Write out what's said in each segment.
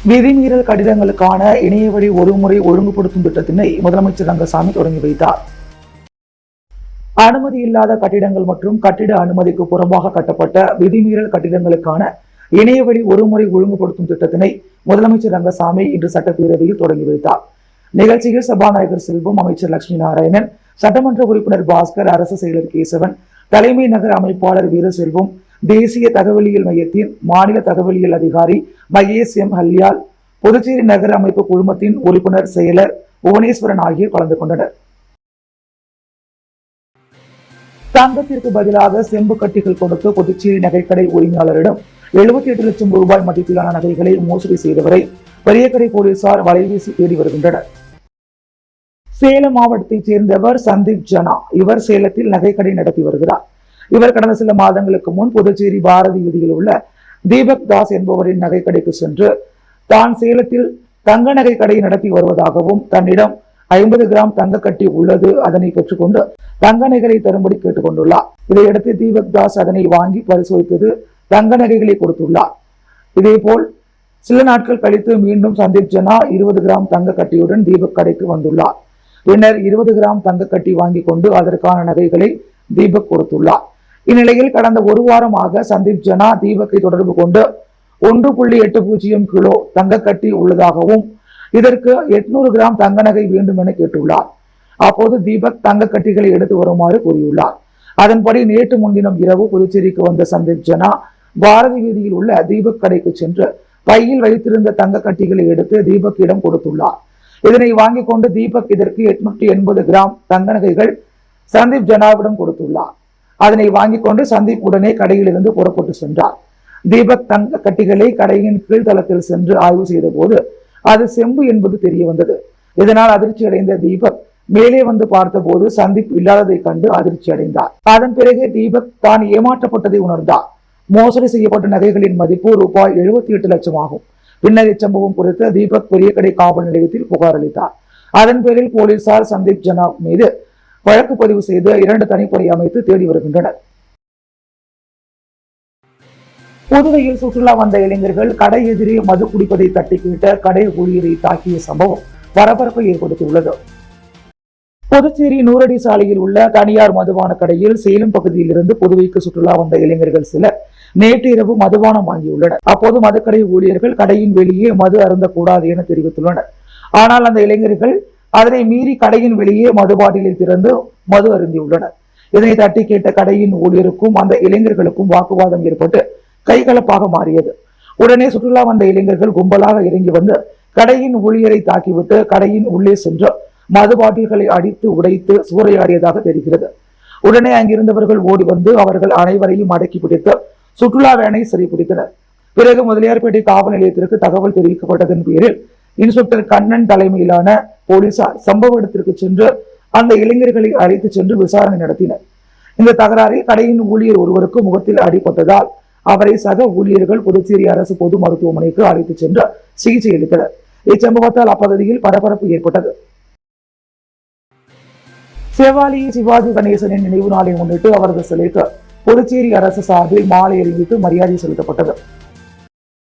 விதிமீறல் கடிதங்களுக்கான இணையவழி ஒருமுறை ஒழுங்குபடுத்தும் திட்டத்தினை முதலமைச்சர் ரங்கசாமி தொடங்கி வைத்தார். அனுமதி இல்லாத கட்டிடங்கள் மற்றும் கட்டிட அனுமதிக்கு புறம்பாக கட்டப்பட்ட விதிமீறல் கட்டிடங்களுக்கான இணையவழி ஒருமுறை ஒழுங்குபடுத்தும் திட்டத்தினை முதலமைச்சர் ரங்கசாமி இன்று சட்டப்பேரவையில் தொடங்கி வைத்தார். நிகழ்ச்சியில் சபாநாயகர் செல்வம், அமைச்சர் லட்சுமி நாராயணன், சட்டமன்ற உறுப்பினர் பாஸ்கர், அரசு செயலர் கேசவன், தலைமை நகர அமைப்பாளர் வீரசெல்வம், தேசிய தகவலியல் மையத்தின் மாநில தகவலியல் அதிகாரி மகேஷ் எம் ஹல்யால், புதுச்சேரி நகர அமைப்பு குழுமத்தின் உறுப்பினர் செயலர் புவனேஸ்வரன் ஆகியோர் கலந்து கொண்டனர். தங்கத்திற்கு பதிலாக செம்பு கட்டிகள் கொடுத்து புதுச்சேரி நகைக்கடை உரிமையாளரிடம் 78 லட்சம் ரூபாய் மதிப்பிலான நகைகளை மோசடி செய்தவரை பெரியகடை போலீசார் வலைவீசி தேடி வருகின்றனர். சேலம் மாவட்டத்தைச் சேர்ந்தவர் சந்தீப் ஜனா. இவர் சேலத்தில் நகைக்கடை நடத்தி வருகிறார். இவர் கடந்த சில மாதங்களுக்கு முன் புதுச்சேரி பாரதி வீதியில் உள்ள தீபக் தாஸ் என்பவரின் நகைக்கடைக்கு சென்று தான் சேலத்தில் தங்க நகை கடை நடத்தி வருவதாகவும் தன்னிடம் 50 கிராம் தங்க கட்டி உள்ளது, அதனை பெற்றுக்கொண்டு தங்க நகைகளை தரும்படி கேட்டுக் கொண்டுள்ளார். இதையடுத்து தீபக் தாஸ் அதனை வாங்கி பரிசோதித்தது தங்க நகைகளை கொடுத்துள்ளார். இதேபோல் சில நாட்கள் கழித்து மீண்டும் சந்தீப் ஜனா 20 கிராம் தங்க கட்டியுடன் தீபக் கடைக்கு வந்துள்ளார். பின்னர் 20 கிராம் தங்க கட்டி வாங்கி கொண்டு அதற்கான நகைகளை தீபக் கொடுத்துள்ளார். இந்நிலையில் கடந்த ஒரு வாரமாக சந்தீப் ஜனா தீபக்கை தொடர்பு கொண்டு 1.80 கிலோ தங்க கட்டி உள்ளதாகவும் இதற்கு 800 கிராம் தங்க நகை வேண்டும் என கேட்டுள்ளார். அப்போது தீபக் தங்க கட்டிகளை எடுத்து வருமாறு கூறியுள்ளார். அதன்படி நேற்று முன்தினம் இரவு புதுச்சேரிக்கு வந்த சந்தீப் ஜனா பாரதி வீதியில் உள்ள தீபக் கடைக்கு சென்று பையில் வைத்திருந்த தங்க கட்டிகளை எடுத்து தீபக்கிடம் கொடுத்துள்ளார். இதனை வாங்கிக் கொண்டு தீபக் இதற்கு 880 கிராம் தங்க நகைகள் சந்தீப் ஜனாவிடம் கொடுத்துள்ளார். அதனை வாங்கிக் கொண்டு சந்தீப் உடனே கடையிலிருந்து புறப்பட்டு சென்றார். தீபக் தங்க கட்டிகளை கடையின் கீழ்த்தளத்தில் சென்று ஆய்வு செய்த போது அது செம்பு என்பது தெரிய வந்தது. இதனால் அதிர்ச்சி அடைந்த தீபக் மேலே வந்து பார்த்த போது சந்தீப் இல்லாததை கண்டு அதிர்ச்சி அடைந்தார். அதன் பிறகு தீபக் தான் ஏமாற்றப்பட்டதை உணர்ந்தார். மோசடி செய்யப்பட்ட நகைகளின் மதிப்பு ரூபாய் 78 லட்சம் ஆகும். பின்னர் இச்சம்பவம் குறித்து தீபக் பெரியகடை காவல் நிலையத்தில் புகார் அளித்தார். அதன் பேரில் போலீசார் சந்தீப் ஜனா மீது வழக்கு பதிவு செய்து 2 தனிப்படை அமைத்து தேடி வருகின்றனர். புதுவையில் சுற்றுலா வந்த இளைஞர்கள் கடை எதிரே மது குடிப்பதை தட்டி கேட்ட கடை ஊழியரை தாக்கிய சம்பவம் பரபரப்பை ஏற்படுத்தியுள்ளது. புதுச்சேரி நூறடி சாலையில் உள்ள தனியார் மதுபான கடையில் சேலம் பகுதியில் இருந்து புதுவைக்கு சுற்றுலா வந்த இளைஞர்கள் சிலர் நேற்று இரவு மதுபானம் வாங்கியுள்ளனர். அப்போது மதுக்கடை ஊழியர்கள் கடையின் வெளியே மது அருந்தக்கூடாது என தெரிவித்துள்ளனர். ஆனால் அந்த இளைஞர்கள் அதனை மீறி கடையின் வெளியே மது பாட்டிலை திறந்து மது அருந்தியுள்ளனர். இதனை தட்டி கேட்ட கடையின் ஊழியருக்கும் அந்த இளைஞர்களுக்கும் வாக்குவாதம் ஏற்பட்டு கைகலப்பாக மாறியது. உடனே சுற்றுலா வந்த இளைஞர்கள் கும்பலாக இறங்கி வந்து கடையின் ஊழியரை தாக்கிவிட்டு கடையின் உள்ளே சென்று மது பாட்டில்களை அடித்து உடைத்து சூறையாடியதாக தெரிகிறது. உடனே அங்கிருந்தவர்கள் ஓடி வந்து அவர்கள் அனைவரையும் அடக்கி பிடித்து சுற்றுலா வேனை சிறைப்பிடித்தனர். பிறகு முதலியார்பேட்டை காவல் நிலையத்திற்கு தகவல் தெரிவிக்கப்பட்டதன் பேரில் இன்ஸ்பெக்டர் கண்ணன் தலைமையிலான போலீசார் சம்பவ இடத்திற்கு சென்று அந்த இளைஞர்களை அழைத்து சென்று விசாரணை நடத்தினர். இந்த தகராறில் கடையின் ஊழியர் ஒருவருக்கு முகத்தில் அடிபட்டதால் அவரை சக ஊழியர்கள் புதுச்சேரி அரசு பொது மருத்துவமனைக்கு அழைத்து சென்று சிகிச்சை அளித்தனர். இச்சம்பவத்தால் அப்பகுதியில் பரபரப்பு ஏற்பட்டது. செவாலி சிவாஜி கணேசனின் நினைவு நாளை முன்னிட்டு அவரது சிலைக்கு புதுச்சேரி அரசு சார்பில் மாலை அணிவித்து மரியாதை செலுத்தப்பட்டது.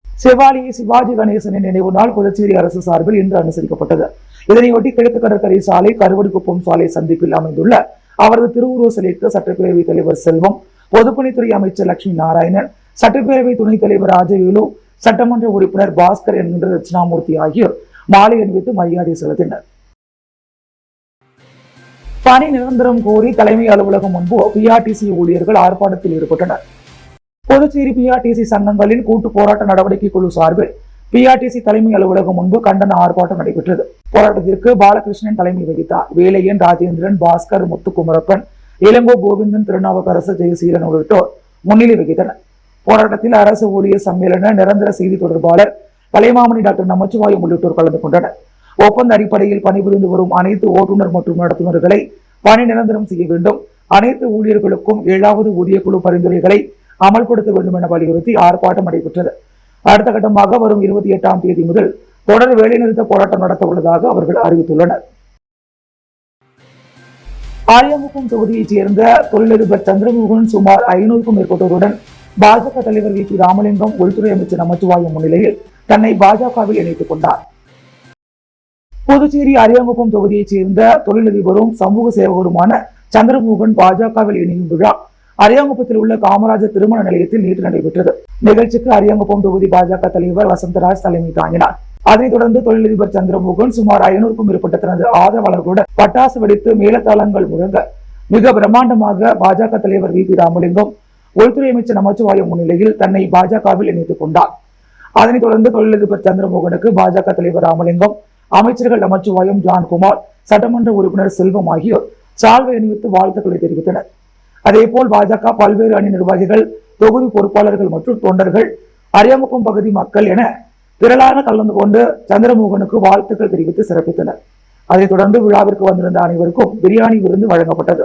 செவாலி சிவாஜி கணேசனின் நினைவு நாள் புதுச்சேரி அரசு சார்பில் இன்று அனுசரிக்கப்பட்டது. இதனையொட்டி கிழக்கு கடற்கரை சாலை கருவடிக்குப்பம் சாலை சந்திப்பில் அமைந்துள்ள அவரது திருவுருவ சிலைக்கு சட்டப்பேரவைத் தலைவர் செல்வம், பொதுப்பணித்துறை அமைச்சர் லட்சுமி நாராயணன், சட்டப்பேரவை துணைத் தலைவர் ராஜவேலு, சட்டமன்ற உறுப்பினர் பாஸ்கர் என்கின்ற தட்சிணாமூர்த்தி ஆகியோர் மாலை அணிவித்து மரியாதை செலுத்தினர். பணி நிரந்தரம் கோரி தலைமை அலுவலகம் முன்பு பிஆர்டிசி ஊழியர்கள் ஆர்ப்பாட்டத்தில் ஈடுபட்டனர். புதுச்சேரி பிஆர்டிசி சங்கங்களின் கூட்டு போராட்ட நடவடிக்கை குழு சார்பில் பிஆர்டிசி தலைமை அலுவலகம் முன்பு கண்டன ஆர்ப்பாட்டம் நடைபெற்றது. போராட்டத்திற்கு பாலகிருஷ்ணன் தலைமை வகித்தார். வேலையன், ராஜேந்திரன், பாஸ்கர், முத்துக்குமரப்பன், இளங்கோ கோவிந்தன், திருநாவுக்கரசு, ஜெயசீலன் உள்ளிட்டோர் முன்னிலை வகித்தனர். போராட்டத்தில் அரசு ஊழியர் சம்மேளன நிரந்தர செய்தி தொடர்பாளர் கலைமாமணி டாக்டர் நமச்சிவாயம் உள்ளிட்டோர் கலந்து கொண்டனர். ஒப்பந்த அடிப்படையில் பணிபுரிந்து வரும் அனைத்து ஓட்டுநர் மற்றும் நடத்துனர்களை பணி நிரந்தரம் செய்ய வேண்டும், அனைத்து ஊழியர்களுக்கும் 7வது ஊதிய குழு பரிந்துரைகளை அமல்படுத்த வேண்டும் என வலியுறுத்தி ஆர்ப்பாட்டம் நடைபெற்றது. அடுத்த கட்டமாக வரும் 28ஆம் தேதி முதல் தொடர் வேலைநிறுத்த போராட்டம் நடத்த உள்ளதாக அவர்கள் அறிவித்துள்ளனர். ஆரியமுகம் தொகுதியைச் சேர்ந்த தொழிலதிபர் சந்திரமோகன் சுமார் 500க்கும் மேற்பட்டோருடன் பாஜக தலைவர் வி.பி. ராமலிங்கம், உள்துறை அமைச்சர் நமச்சிவாயம் முன்னிலையில் தன்னை பாஜகவில் இணைத்துக் கொண்டார். புதுச்சேரி அரியாங்குப்பம் தொகுதியைச் சேர்ந்த தொழிலதிபரும் சமூக சேவகருமான சந்திரமோகன் பாஜகவில் இணையும் விழா அரியாங்குப்பத்தில் உள்ள காமராஜர் திருமண நிலையத்தில் நேற்று நடைபெற்றது. நிகழ்ச்சிக்கு அரியாங்குப்பம் தொகுதி பாஜக தலைவர் வசந்தராஜ் தலைமை தாங்கினார். அதனைத் தொடர்ந்து தொழிலதிபர் சந்திரமோகன் சுமார் 500க்கும் மேற்பட்ட தனது ஆதரவாளர்களுடன் பட்டாசு வெடித்து மேலதாளங்கள் முழங்க மிக பிரம்மாண்டமாக பாஜக தலைவர் வி.பி. ராமலிங்கம் உள்துறை அமைச்சர் நமச்சிவாயம் முன்னிலையில் தன்னை பாஜகவில் இணைத்துக் கொண்டார். அதனைத் தொடர்ந்து தொழிலதிபர் சந்திரமோகனுக்கு பாஜக தலைவர் ராமலிங்கம், அமைச்சர்கள் நமச்சிவாயம், ஜான்குமார், சட்டமன்ற உறுப்பினர் செல்வம் ஆகியோர் சால்வை அணிவித்து வாழ்த்துக்களை தெரிவித்தனர். அதேபோல் பாஜக பல்வேறு அணி நிர்வாகிகள், தொகுதி பொறுப்பாளர்கள் மற்றும் தொண்டர்கள், அரியாங்குப்பம் பகுதி மக்கள் என திரளாக கலந்து கொண்டு சந்திரமோகனுக்கு வாழ்த்துக்கள் தெரிவித்து சிறப்பித்தனர். அதைத் தொடர்ந்து விழாவிற்கு வந்திருந்த அனைவருக்கும் பிரியாணி விருந்து வழங்கப்பட்டது.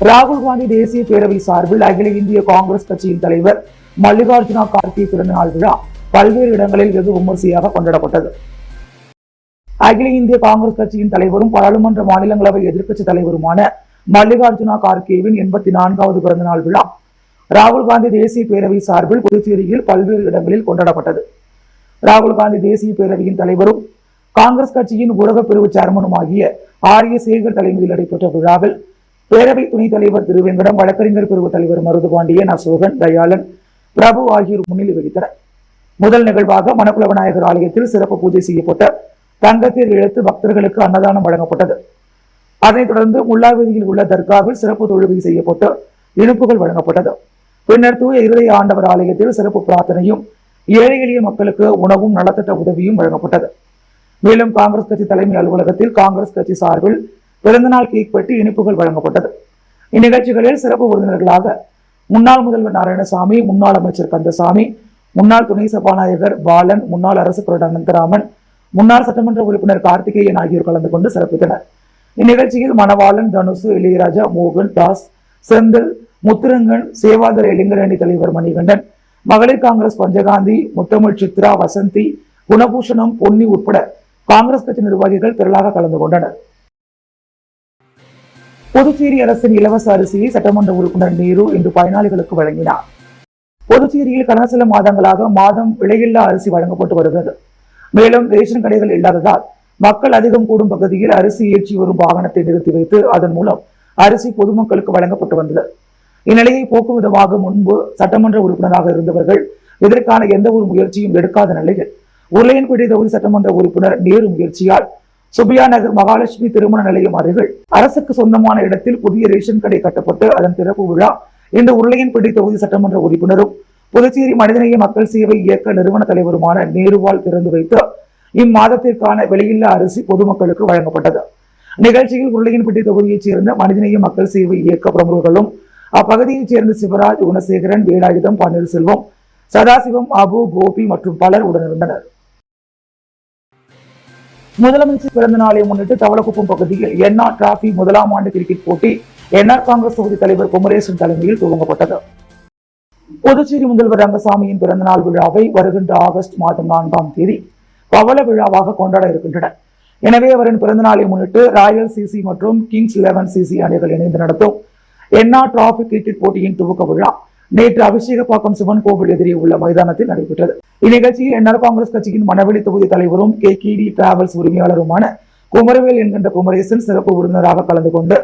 ராகுல் காந்தி தேசிய பேரவை சார்பில் அகில இந்திய காங்கிரஸ் கட்சியின் தலைவர் மல்லிகார்ஜுனா கார்கே பிறந்தநாள் விழா பல்வேறு இடங்களில் வெகு விமர்சையாக கொண்டாடப்பட்டது. அகில இந்திய காங்கிரஸ் கட்சியின் தலைவரும் பாராளுமன்ற மாநிலங்களவை எதிர்க்கட்சி தலைவருமான மல்லிகார்ஜுனா கார்கேவின் 84வது பிறந்தநாள் விழா ராகுல் காந்தி தேசிய பேரவை சார்பில் புதுச்சேரியில் பல்வேறு இடங்களில் கொண்டாடப்பட்டது. ராகுல் காந்தி தேசிய பேரவையின் தலைவரும் காங்கிரஸ் கட்சியின் ஊடக பிரிவு சேர்மனும் ஆகிய ஆரிய சேகர் தலைமையில் நடைபெற்ற விழாவில் பேரவை துணைத் தலைவர் திருவேங்கடம், வழக்கறிஞர் பிரிவு தலைவர் மருதுபாண்டியன், அசோகன், தயாளன், பிரபு ஆகியோர் முன்னிலை வகித்தனர். முதல் நிகழ்வாக மணக்குள விநாயகர் ஆலயத்தில் சிறப்பு பூஜை செய்யப்பட்ட தங்கத்தேர் இழுத்து பக்தர்களுக்கு அன்னதானம் வழங்கப்பட்டது. அதனைத் தொடர்ந்து முல்லாவதியில் உள்ள தர்காவில் சிறப்பு தொழுகை செய்யப்பட்டு இனிப்புகள் வழங்கப்பட்டது. பின்னர் தூய இருதய ஆண்டவர் ஆலயத்தில் சிறப்பு பிரார்த்தனையும் ஏழை எளிய மக்களுக்கு உணவும் நலத்திட்ட உதவியும் வழங்கப்பட்டது. மேலும் காங்கிரஸ் கட்சி தலைமை அலுவலகத்தில் காங்கிரஸ் கட்சி சார்பில் பிறந்தநாள் கேக் வெட்டி இனிப்புகள் வழங்கப்பட்டது. இந்நிகழ்ச்சிகளில் சிறப்பு விருந்தினர்களாக முன்னாள் முதல்வர் நாராயணசாமி, முன்னாள் அமைச்சர் கந்தசாமி, முன்னாள் துணை சபாநாயகர் பாலன், முன்னாள் அரசு கொறடா அனந்தராமன், முன்னாள் சட்டமன்ற உறுப்பினர் கார்த்திகேயன் ஆகியோர் கலந்து கொண்டு சிறப்பித்தனர். இந்நிகழ்ச்சியில் மணவாளன், தனுசு, இளையராஜா, மோகன் தாஸ், செந்தில், முத்துரங்கன், சேவாதர இளைஞரணி தலைவர் மணிகண்டன், மகளிர் காங்கிரஸ் பஞ்சகாந்தி, முத்தமிழ் சித்ரா, வசந்தி, குணபூஷணம், பொன்னி உட்பட காங்கிரஸ் கட்சி நிர்வாகிகள் திரளாக கலந்து கொண்டனர். புதுச்சேரி அரசின் இலவச அரிசியை சட்டமன்ற உறுப்பினர் நேரு இன்று பயனாளிகளுக்கு வழங்கினார். புதுச்சேரியில் கடந்த சில மாதங்களாக மாதம் விலையில்லா அரிசி வழங்கப்பட்டு வருகிறது. மேலும் ரேஷன் கடைகள் இல்லாததால் மக்கள் அதிகம் கூடும் பகுதியில் அரிசி ஏற்றி வரும் வாகனத்தை நிறுத்தி வைத்து அதன் மூலம் அரிசி பொதுமக்களுக்கு வழங்கப்பட்டு வந்தது. இந்நிலையை போக்கும் விதமாக முன்பு சட்டமன்ற உறுப்பினராக இருந்தவர்கள் இதற்கான எந்த ஒரு முயற்சியும் எடுக்காத நிலையில் உருளையன்பேட்டை தொகுதி சட்டமன்ற உறுப்பினர் நேரு முயற்சியால் சுபியா நகர் மகாலட்சுமி திருமண நிலையம் அருகில் அரசுக்கு சொந்தமான இடத்தில் புதிய ரேஷன் கடை கட்டப்பட்டு அதன் திறப்பு விழா இன்று உருளையன்பேட்டை தொகுதி சட்டமன்ற உறுப்பினரும் புதுச்சேரி மனிதநேய மக்கள் சேவை இயக்க நிறுவன தலைவருமான நேருவால் திறந்து வைத்து இம்மாதத்திற்கான விலையில்லா அரிசி பொதுமக்களுக்கு வழங்கப்பட்டது. நிகழ்ச்சியில் உருளையன்பேட்டை தொகுதியைச் சேர்ந்த மனிதநேய மக்கள் சேவை இயக்க பிரமுகர்களும் அப்பகுதியைச் சேர்ந்த சிவராஜ், குணசேகரன், வேலாயுதம், பன்னீர்செல்வம், சதாசிவம், அபு, கோபி மற்றும் பலர் உடனிருந்தனர். முதலமைச்சர் பிறந்த நாளை முன்னிட்டு தவளக்குப்பம் பகுதியில் என்ஆர் டிராபி முதலாம் ஆண்டு கிரிக்கெட் போட்டி என்ஆர் காங்கிரஸ் தொகுதி தலைவர் குமரேசன் தலைமையில் துவங்கப்பட்டது. புதுச்சேரி முதல்வர் ரங்கசாமியின் பிறந்தநாள் விழாவை வருகின்ற ஆகஸ்ட் மாதம் 4ஆம் தேதி பவள விழாவாக கொண்டாட இருக்கின்றனர். எனவே அவரின் பிறந்த நாளை முன்னிட்டு ராயல் சிசி மற்றும் கிங்ஸ் 11 சிசி அணிகள் இணைந்து நடத்தும் என்ஆர் டிராபி கிரிக்கெட் போட்டியின் துவக்க விழா நேற்று அபிஷேகப்பாக்கம் சிவன் கோவில் எதிரே உள்ள மைதானத்தில் நடைபெற்றது. இந்நிகழ்ச்சியில் என்ஆர் காங்கிரஸ் கட்சியின் மணவெளி தொகுதி தலைவரும் KKD டிராவல்ஸ் உரிமையாளருமான குமரவேல் என்கின்ற குமரேசன் சிறப்பு விருந்தினராக கலந்து கொண்டு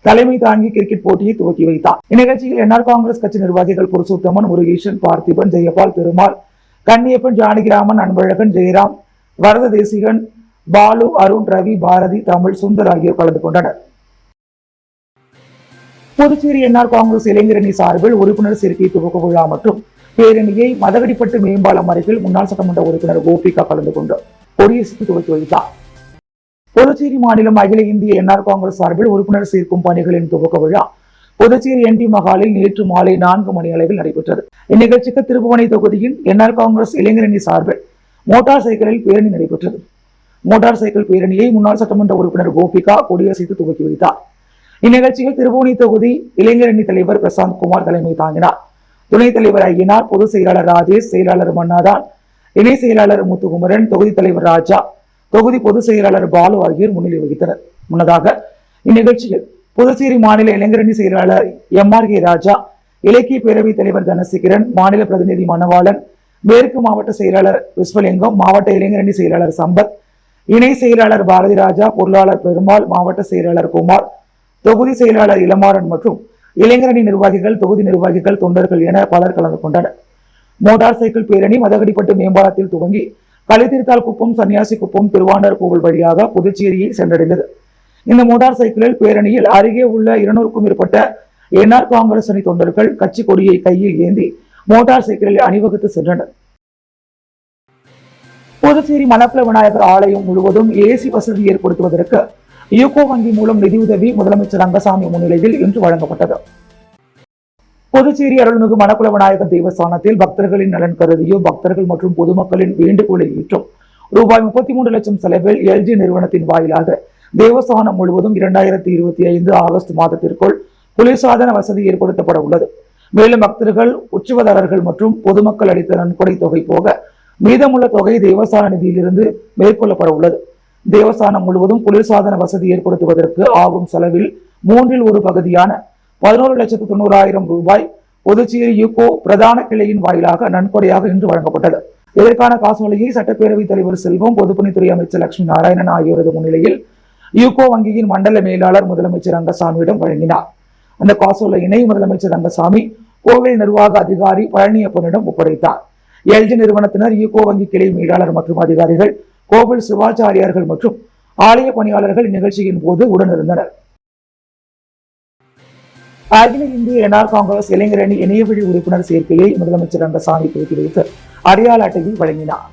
தலைமை தாங்கி கிரிக்கெட் போட்டியை துவக்கி வைத்தார். இந்நிகழ்ச்சியில் என்ஆர் காங்கிரஸ் கட்சி நிர்வாகிகள் புருஷோத்தமன், முருகேசன், பார்த்திபன், ஜெயபால், திருமால், கன்னியப்பன், ஜானகிராமன், அன்பழகன், ஜெயராம், வரத தேசிகன், பாலு, அருண், ரவி, பாரதி, தமிழ், சுந்தர் ஆகியோர் கலந்து கொண்டனர். புதுச்சேரி என்ஆர் காங்கிரஸ் இளைஞரணி சார்பில் உறுப்பினர் சேர்க்கை துவக்க விழா மற்றும் பேரணியை மதகடிப்பட்டு மேம்பாலம் அருகில் முன்னாள் சட்டமன்ற உறுப்பினர் கோபிகா கலந்து கொண்டு கொடியசைத்து துவக்கி வைத்தார். புதுச்சேரி மாநிலம் அகில இந்திய என்ஆர் காங்கிரஸ் சார்பில் உறுப்பினர் சேர்க்கும் பணிகளின் துவக்க விழா புதுச்சேரி NT மகாலில் நேற்று மாலை 4 மணி அளவில் நடைபெற்றது. இந்நிகழ்ச்சிக்கு திருப்புவனை தொகுதியின் என்ஆர் காங்கிரஸ் இளைஞரணி சார்பில் மோட்டார் சைக்கிளில் பேரணி நடைபெற்றது. மோட்டார் சைக்கிள் பேரணியை முன்னாள் சட்டமன்ற உறுப்பினர் கோபிகா கொடியசைத்து துவக்கி வைத்தார். இந்நிகழ்ச்சியில் திருப்புவனை தொகுதி இளைஞரணி தலைவர் பிரசாந்த் குமார் தலைமை தாங்கினார். துணைத் தலைவர் ஐயனார், பொதுச் செயலாளர் ராஜேஷ், செயலாளர் மன்னாதான், இணை செயலாளர் முத்துகுமரன், தொகுதி தலைவர் ராஜா, தொகுதி பொதுச் செயலாளர் பாலு ஆகியோர் முன்னிலை வகித்தனர். முன்னதாக இந்நிகழ்ச்சியில் புதுச்சேரி மாநில இளைஞரணி செயலாளர் MRK ராஜா, இலக்கிய பேரவைத் தலைவர் தனசேகரன், மாநில பிரதிநிதி மணவாளன், மேற்கு மாவட்ட செயலாளர் விஸ்வலிங்கம், மாவட்ட இளைஞரணி செயலாளர் சம்பத், இணை செயலாளர் பாரதி ராஜா, பொருளாளர் பெருமாள், மாவட்ட செயலாளர் குமார், தொகுதி செயலாளர் இளமாறன் மற்றும் இளைஞரணி நிர்வாகிகள், தொகுதி நிர்வாகிகள், தொண்டர்கள் என பலர் கலந்து கொண்டனர். மோட்டார் சைக்கிள் பேரணி மதகடிப்பட்டு மேம்பாலத்தில் துவங்கி கலித்திருத்தால் குப்பம், சன்னியாசி குப்பம், திருவாண்டர் கோவில் வழியாக புதுச்சேரியை சென்றடைந்தது. இந்த மோட்டார் சைக்கிளில் பேரணியில் அருகே உள்ள 200க்கும் மேற்பட்ட என்ஆர் காங்கிரஸ் அணி தொண்டர்கள் கட்சி கொடியை கையில் ஏந்தி மோட்டார் சைக்கிளில் அணிவகுத்து சென்றனர். புதுச்சேரி மணக்குள விநாயகர் ஆலயம் முழுவதும் ஏசி வசதி ஏற்படுத்துவதற்கு யூகோ வங்கி மூலம் நிதியுதவி முதலமைச்சர் ரங்கசாமி முன்னிலையில் இன்று வழங்கப்பட்டது. புதுச்சேரி அருள்மிகு மணக்குள விநாயகர் தேவஸ்தானத்தில் பக்தர்களின் நலன் கருதியும் பக்தர்கள் மற்றும் பொதுமக்களின் வேண்டுகோளை ஏற்றும் ரூபாய் 33 லட்சம் செலவில் எல்ஜி நிறுவனத்தின் வாயிலாக தேவஸ்தானம் முழுவதும் 2025 ஆகஸ்ட் மாதத்திற்குள் குளிர்சாதன வசதி ஏற்படுத்தப்பட உள்ளது. மேலும் பக்தர்கள், உற்சவதாரர்கள் மற்றும் பொதுமக்கள் அளித்த நன்கொடை தொகை போக மீதமுள்ள தொகை தேவஸ்தான நிதியிலிருந்து மேற்கொள்ளப்பட உள்ளது. தேவஸ்தானம் முழுவதும் குளிர்சாதன வசதி ஏற்படுத்துவதற்கு ஆகும் செலவில் 1/3 பகுதியான 11,90,000 ரூபாய் புதுச்சேரி யூகோ பிரதான கிளையின் வாயிலாக நன்கொடையாக இன்று வழங்கப்பட்டது. இதற்கான காசோலையை சட்டப்பேரவைத் தலைவர் செல்வம், பொதுப்பணித்துறை அமைச்சர் லட்சுமி நாராயணன் ஆகியோரது முன்னிலையில் யூகோ வங்கியின் மண்டல மேலாளர் முதலமைச்சர் ரங்கசாமியிடம் வழங்கினார். அந்த காசோலையினை முதலமைச்சர் ரங்கசாமி கோவில் நிர்வாக அதிகாரி பழனியப்பனிடம் ஒப்படைத்தார். எல்ஜி நிறுவனத்தினர், யூகோ வங்கி கிளை மேலாளர் மற்றும் அதிகாரிகள், கோவில் சிவாச்சாரியார்கள் மற்றும் ஆலய பணியாளர்கள் இந்நிகழ்ச்சியின் போது உடனிருந்தனர். அகில இந்திய என்ஆர் காங்கிரஸ் இளைஞரணி இணையவழி உறுப்பினர் சேர்க்கையை முதலமைச்சர் ரங்கசாமி துவக்கி வைத்து அடையாள அட்டையை வழங்கினார்.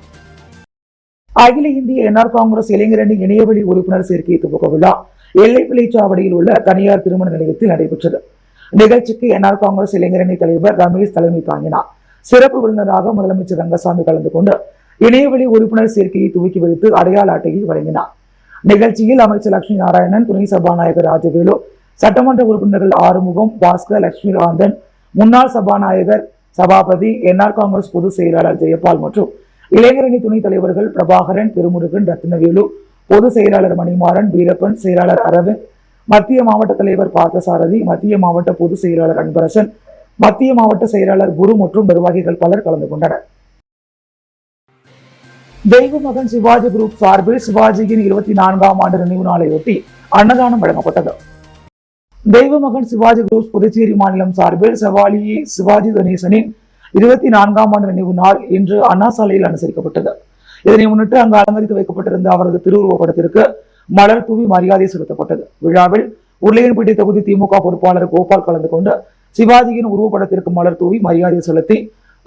அகில இந்திய என்ஆர் காங்கிரஸ் இளைஞரணி இணையவழி உறுப்பினர் சேர்க்கை துவக்க விழா எல்லைப்பிள்ளைச்சாவடியில் உள்ள தனியார் திருமண நிலையத்தில் நடைபெற்றது. நிகழ்ச்சிக்கு என்ஆர் காங்கிரஸ் இளைஞரணி தலைவர் ரமேஷ் தலைமை தாங்கினார். சிறப்பு விருந்தினராக முதலமைச்சர் ரங்கசாமி கலந்து கொண்டு இணையவழி உறுப்பினர் சேர்க்கையை துவக்கி வைத்து அடையாள அட்டையை வழங்கினார். நிகழ்ச்சியில் அமைச்சர் லட்சுமி நாராயணன், துணை சபாநாயகர் ராஜவேலு, சட்டமன்ற உறுப்பினர்கள் ஆறுமுகம், பாஸ்கர், லட்சுமிகாந்தன், முன்னாள் சபாநாயகர் சபாபதி, என்ஆர் காங்கிரஸ் பொதுச் செயலாளர் ஜெயபால் மற்றும் இளைஞரணி துணைத் தலைவர்கள் பிரபாகரன், திருமுருகன், ரத்னவேலு, பொதுச் செயலாளர் மணிமாறன், வீரப்பன், செயலாளர் அரவிந்த், மத்திய மாவட்ட தலைவர் பார்த்தசாரதி, மத்திய மாவட்ட பொதுச் செயலாளர் அன்பரசன், மத்திய மாவட்ட செயலாளர் குரு மற்றும் நிர்வாகிகள் பலர் கலந்து கொண்டனர். தெய்வ மகன் சிவாஜி குரூப் சார்பில் சிவாஜியின் 24ஆம் ஆண்டு நினைவு நாளையொட்டி அன்னதானம் வழங்கப்பட்டது. தெய்வ மகன் சிவாஜி குரூப் புதுச்சேரி மாநிலம் சார்பில் சவாலியே சிவாஜி கணேசனின் 24ஆம் ஆண்டு நினைவு நாள் இன்று அண்ணா சாலையில் அனுசரிக்கப்பட்டது. இதனை முன்னிட்டு அங்கு அலங்கரித்து வைக்கப்பட்டிருந்த அவரது திருவுருவப் படத்திற்கு மலர் தூவி மரியாதை செலுத்தப்பட்டது. விழாவில் உருளையன்பேட்டை தொகுதி திமுக பொறுப்பாளர் கோபால் கலந்து கொண்டு சிவாஜியின் உருவப்படத்திற்கு மலர் தூவி மரியாதை செலுத்தி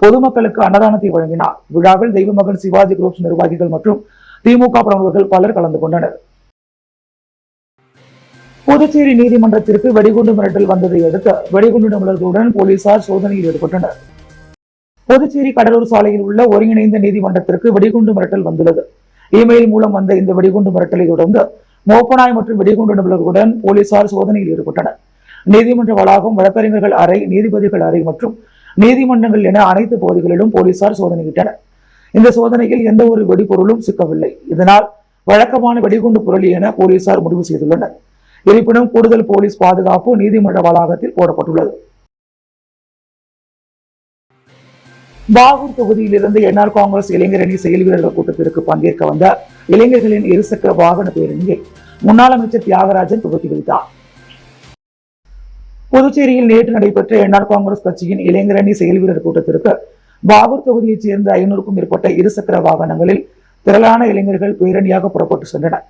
பொதுமக்களுக்கு அன்னதானத்தை வழங்கினார். விழாவில் தெய்வ மகன் சிவாஜி குரூப் நிர்வாகிகள் மற்றும் திமுக பிரமுகர்கள் பலர் கலந்து கொண்டனர். புதுச்சேரி நீதிமன்றத்திற்கு வெடிகுண்டு மிரட்டல் வந்ததை அடுத்து வெடிகுண்டு நிபுணர்களுடன் போலீசார் சோதனையில் ஈடுபட்டனர். புதுச்சேரி கடலூர் சாலையில் உள்ள ஒருங்கிணைந்த நீதிமன்றத்திற்கு வெடிகுண்டு மிரட்டல் வந்துள்ளது. இமெயில் மூலம் வந்த இந்த வெடிகுண்டு மிரட்டலை தொடர்ந்து மோப்பனாய் மற்றும் வெடிகுண்டு நிபுணர்களுடன் போலீசார் சோதனையில் ஈடுபட்டனர். நீதிமன்ற வளாகம், வழக்கறிஞர்கள் அறை, நீதிபதிகள் அறை மற்றும் நீதிமன்றங்கள் என அனைத்து பகுதிகளிலும் போலீசார் சோதனையிட்டனர். இந்த சோதனையில் எந்த ஒரு வெடிபொருளும் சிக்கவில்லை. இதனால் வழக்கமான வெடிகுண்டு புரளி என போலீசார் முடிவு செய்துள்ளனர். இருப்பினும் கூடுதல் போலீஸ் பாதுகாப்பு நீதிமன்ற வளாகத்தில் போடப்பட்டுள்ளது. பாகூர் தொகுதியில் இருந்து என்ஆர் காங்கிரஸ் இளைஞரணி செயல் வீரர்கள் கூட்டத்திற்கு பங்கேற்க வந்த இளைஞர்களின் இருசக்கர வாகன பேரணியை முன்னாள் அமைச்சர் தியாகராஜன் துவக்கி வைத்தார். புதுச்சேரியில் நேற்று நடைபெற்ற என்ஆர் காங்கிரஸ் கட்சியின் இளைஞரணி செயல் வீரர் கூட்டத்திற்கு பாகூர் தொகுதியைச் சேர்ந்த 500க்கும் மேற்பட்ட இருசக்கர வாகனங்களில் திரளான இளைஞர்கள் பேரணியாக புறப்பட்டு சென்றனர்.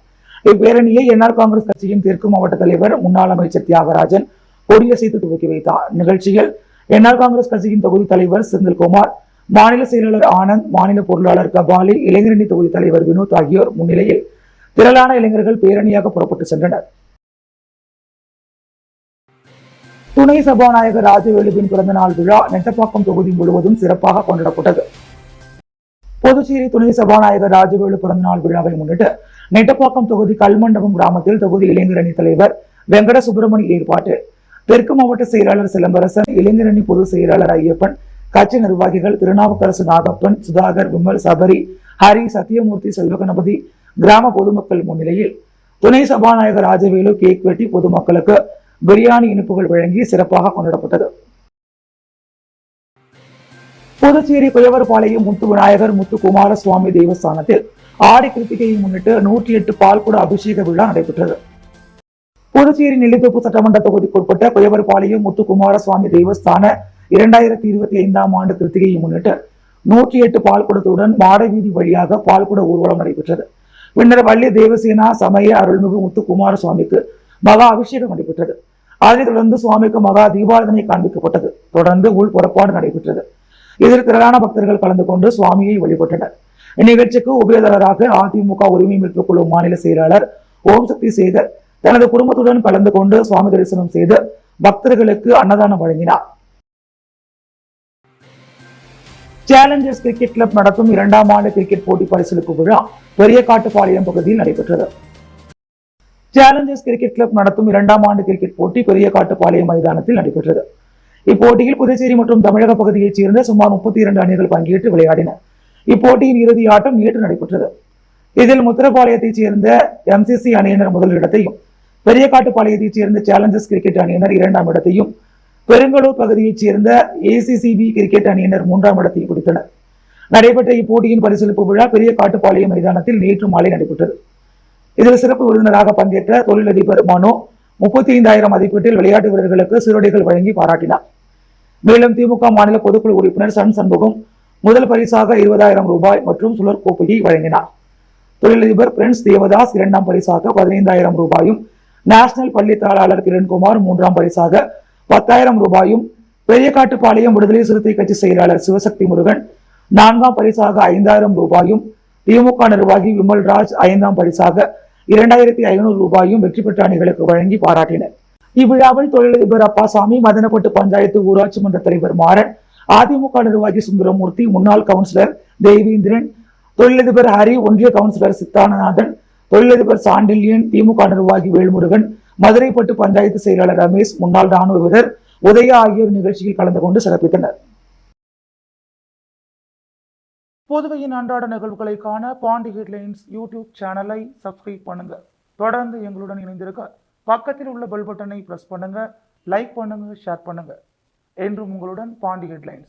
இப்பேரணியை என்ஆர் காங்கிரஸ் கட்சியின் தெற்கு மாவட்ட தலைவர் முன்னாள் அமைச்சர் தியாகராஜன் கொடியசைத்து துவக்கி வைத்தார். நிகழ்ச்சியில் என்ஆர் காங்கிரஸ் கட்சியின் தொகுதி தலைவர் செந்தில்குமார், மாநில செயலாளர் ஆனந்த், மாநில பொருளாளர் கபாலி, இளைஞரணி தொகுதி தலைவர் வினோத் ஆகியோர் முன்னிலையில் திரளான இளைஞர்கள் பேரணியாக புறப்பட்டு சென்றனர். துணை சபாநாயகர் ராஜவேலுவின் பிறந்த நாள் விழா நெட்டப்பாக்கம் தொகுதி முழுவதும் சிறப்பாக கொண்டாடப்பட்டது. புதுச்சேரி துணை சபாநாயகர் ராஜவேலு பிறந்த நாள் விழாவை முன்னிட்டு நெட்டப்பாக்கம் தொகுதி கல்மண்டபம் கிராமத்தில் தொகுதி இளைஞரணி தலைவர் வெங்கட சுப்பிரமணி ஏற்பாட்டில் தெற்கு மாவட்ட செயலாளர் சிலம்பரசன், இளைஞரணி பொதுச் செயலாளர் ஐயப்பன், கட்சி நிர்வாகிகள் திருநாவுக்கரசு நாகப்பன், சுதாகர், விமல், சபரி, ஹரி, சத்தியமூர்த்தி, செல்வகணபதி, கிராம பொதுமக்கள் முன்னிலையில் துணை சபாநாயகர் ராஜவேலு கேக் வெட்டி பொதுமக்களுக்கு பிரியாணி இனிப்புகள் வழங்கி சிறப்பாக கொண்டாடப்பட்டது. புதுச்சேரி குயவர்பாளையம் முத்து விநாயகர் முத்து குமாரசுவாமி தேவஸ்தானத்தில் ஆடி கிருத்திகையை முன்னிட்டு 108 பால்குட அபிஷேக விழா நடைபெற்றது. புதுச்சேரி நெல்லித்தோப்பு சட்டமன்ற தொகுதிக்குட்பட்ட குயவர்பாளையம் முத்து குமாரசுவாமி தேவஸ்தான 2025 ஆண்டு கிருத்திகையை முன்னிட்டு 108 பால்குடத்துடன் மாடவீதி வழியாக பால்குட ஊர்வலம் நடைபெற்றது. பின்னர் வள்ளி தேவசேனா சமய அருள்மிகு முத்து குமாரசுவாமிக்கு மகா அபிஷேகம் நடைபெற்றது. அதனைத் தொடர்ந்து சுவாமிக்கு மகா தீபாராதனை காண்பிக்கப்பட்டது. தொடர்ந்து உள் புறப்பாடு நடைபெற்றது. இதில் திரளான பக்தர்கள் கலந்து கொண்டு சுவாமியை வழிபட்டனர். இந்நிகழ்ச்சிக்கு உபயதாரராக அதிமுக உரிமை மீட்புக் குழு மாநில செயலாளர் ஓம் சக்தி சேகர் தனது குடும்பத்துடன் கலந்து கொண்டு சுவாமி தரிசனம் செய்து பக்தர்களுக்கு அன்னதானம் வழங்கினார். சேலஞ்சர்ஸ் கிரிக்கெட் கிளப் நடத்தும் 2ஆம் ஆண்டு கிரிக்கெட் போட்டி பரிசளிப்பு விழா பெரியகாட்டுப்பாளையம் பகுதியில் நடைபெற்றது. சேலஞ்சர்ஸ் கிரிக்கெட் கிளப் நடத்தும் 2ஆம் ஆண்டு கிரிக்கெட் போட்டி பெரியகாட்டுப்பாளையம் மைதானத்தில் நடைபெற்றது. இப்போட்டியில் புதுச்சேரி மற்றும் தமிழக பகுதியைச் சேர்ந்த சுமார் 32 அணிகள் பங்கேற்று விளையாடின. இப்போட்டியின் இறுதி ஆட்டம் நேற்று நடைபெற்றது. இதில் முத்திரப்பாளையத்தைச் சேர்ந்த MCC அணியினர் முதல் இடத்தையும், பெரியகாட்டுப்பாளையத்தைச் சேர்ந்த சேலஞ்சர்ஸ் கிரிக்கெட் அணியினர் 2ஆம் இடத்தையும், பெருங்கலூர் பகுதியைச் சேர்ந்த ACCB கிரிக்கெட் அணியினர் 3ஆம் இடத்தையும் பிடித்தனர். நடைபெற்ற இப்போட்டியின் பரிசளிப்பு விழா பெரியகாட்டுப்பாளையம் மைதானத்தில் நேற்று மாலை நடைபெற்றது. இதில் சிறப்பு விருந்தினராக பங்கேற்ற தொழிலதிபர் மனோ 35,000 மதிப்பீட்டில் விளையாட்டு வீரர்களுக்கு சீருடைகள் வழங்கி பாராட்டினார். மேலும் திமுக மாநில பொதுக்குழு உறுப்பினர் சண்முகம் முதல் பரிசாக 20,000 ரூபாய் மற்றும் சுழற் கோப்பையை வழங்கினார். தொழிலதிபர் பிரின்ஸ் தேவதாஸ் 2ஆம் பரிசாக 15,000 ரூபாயும், நேஷனல் பள்ளி தாளாளர் கிரண்குமார் 3ஆம் பரிசாக 10,000 ரூபாயும், பெரியகாட்டுப்பாளையம் விடுதலை சிறுத்தை கட்சி செயலாளர் சிவசக்தி முருகன் 4ஆம் பரிசாக 5,000 ரூபாயும், திமுக நிர்வாகி விமல்ராஜ் 5ஆம் பரிசாக 2,500 ரூபாயும் வெற்றி பெற்ற அணிகளுக்கு வழங்கி பாராட்டினர். இவ்விழாவில் தொழிலதிபர் அப்பாசாமி, மதனப்பட்டு பஞ்சாயத்து ஊராட்சி மன்ற தலைவர் மாறன், அதிமுக நிர்வாகி சுந்தரமூர்த்தி, முன்னாள் கவுன்சிலர் தேவேந்திரன், தொழிலதிபர் ஹரி, ஒன்றிய கவுன்சிலர் சித்தானநாதன், தொழிலதிபர் சாண்டில்யன், திமுக நிர்வாகி வேல்முருகன், மதுரைப்பட்டு பஞ்சாயத்து செயலாளர் ரமேஷ், முன்னாள் ராணுவ வீரர் உதயா ஆகியோர் நிகழ்ச்சியில் கலந்து கொண்டு சிறப்பித்தனர். புதுவையின் அன்றாட நிகழ்வுகளை காண பாண்டி ஹெட்லைன்ஸ் யூடியூப் சேனலை சப்ஸ்கிரைப் பண்ணுங்க. தொடர்ந்து எங்களுடன் இணைந்திருக்க பக்கத்தில் உள்ள பெல் பட்டனை பிரஸ் பண்ணுங்க, லைக் பண்ணுங்க, ஷேர் பண்ணுங்க. என்றும் உங்களுடன் பாண்டி ஹெட்லைன்ஸ்.